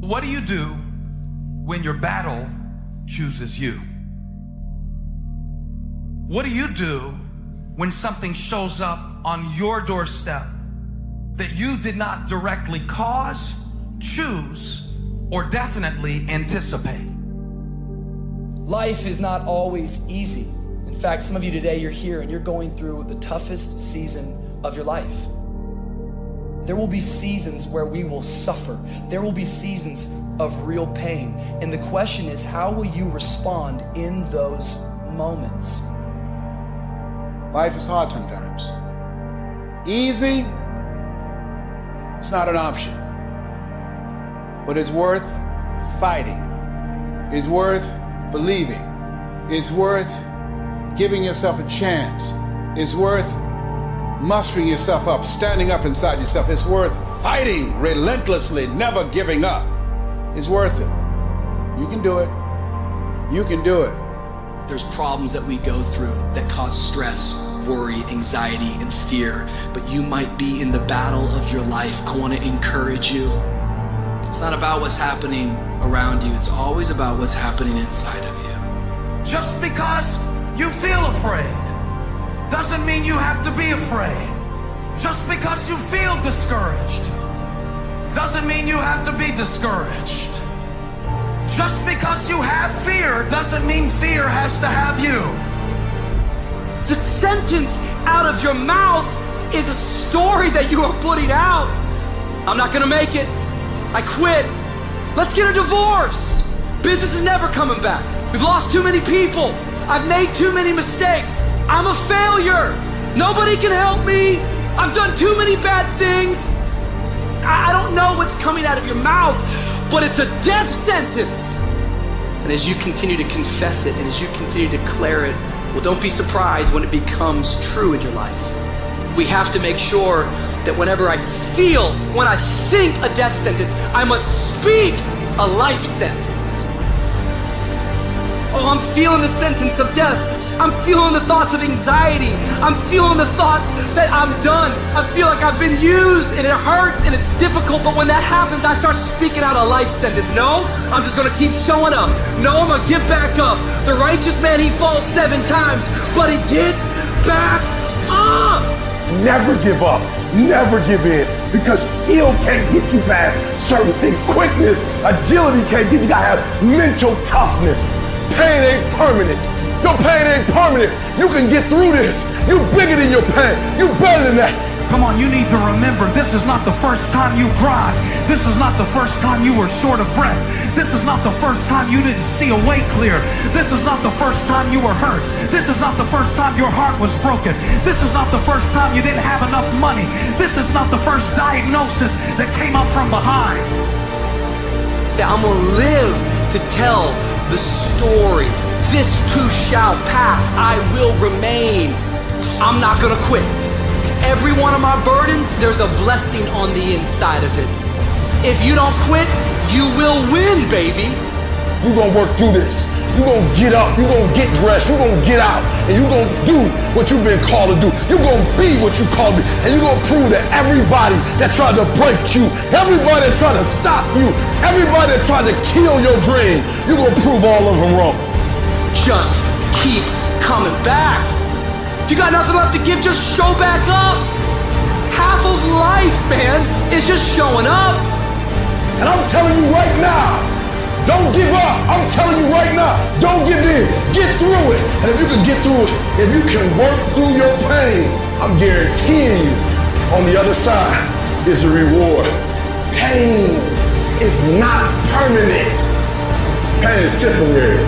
What do you do when your battle chooses you? What do you do when something shows up on your doorstep that you did not directly cause, choose, or definitely anticipate? Life is not always easy. In fact, some of you today, you're here and you're going through the toughest season of your life. There will be seasons where we will suffer. There will be seasons of real pain. And the question is, how will you respond in those moments? Life is hard sometimes. Easy, it's not an option. But it's worth fighting. It's worth believing. It's worth giving yourself a chance. It's worth mustering yourself up, standing up inside yourself. It's worth fighting relentlessly, never giving up. It's worth it. You can do it. You can do it. There's problems that we go through that cause stress, worry, anxiety, and fear, but you might be in the battle of your life. I want to encourage you. It's not about what's happening around you. It's always about what's happening inside of you. Just because you feel afraid doesn't mean you have to be afraid. Just because you feel discouraged doesn't mean you have to be discouraged. Just because you have fear doesn't mean fear has to have you. The sentence out of your mouth is a story that you are putting out. I'm not gonna make it. I quit. Let's get a divorce. Business is never coming back. We've lost too many people. I've made too many mistakes. I'm a failure. Nobody can help me. I've done too many bad things. I don't know what's coming out of your mouth, but it's a death sentence. And as you continue to confess it and as you continue to declare it, well, don't be surprised when it becomes true in your life. We have to make sure that whenever I think a death sentence, I must speak a life sentence. Oh, I'm feeling the sentence of death. I'm feeling the thoughts of anxiety. I'm feeling the thoughts that I'm done. I feel like I've been used and it hurts and it's difficult, but when that happens, I start speaking out a life sentence. No, I'm just gonna keep showing up. No, I'm gonna get back up. The righteous man, he falls 7 times, but he gets back up. Never give up, never give in, because skill can't get you past certain things. Quickness, agility can't get you. You gotta have mental toughness. Pain ain't permanent. Your pain ain't permanent. You can get through this. You bigger than your pain. You better than that. Come on, you need to remember, this is not the first time you cried. This is not the first time you were short of breath. This is not the first time you didn't see a way clear. This is not the first time you were hurt. This is not the first time your heart was broken. This is not the first time you didn't have enough money. This is not the first diagnosis that came up from behind. Say, I'm gonna live to tell the story. This too shall pass. I will remain. I'm not gonna quit. Every one of my burdens, there's a blessing on the inside of it. If you don't quit, you will win, baby. You gonna work through this. You gonna get up. You gonna get dressed. You gonna get out. And you gonna do what you've been called to do. You gonna be what you called to be. And you gonna prove that everybody that tried to break you, everybody that tried to stop you, everybody that tried to kill your dream, you gonna prove all of them wrong. Just keep coming back. If you got nothing left to give, just show back up. Half of life, man, is just showing up. And I'm telling you right now, don't give up. I'm telling you right now, don't give in. Get through it. And if you can get through it, if you can work through your pain, I'm guaranteeing you, on the other side is a reward. Pain is not permanent. Pain is temporary.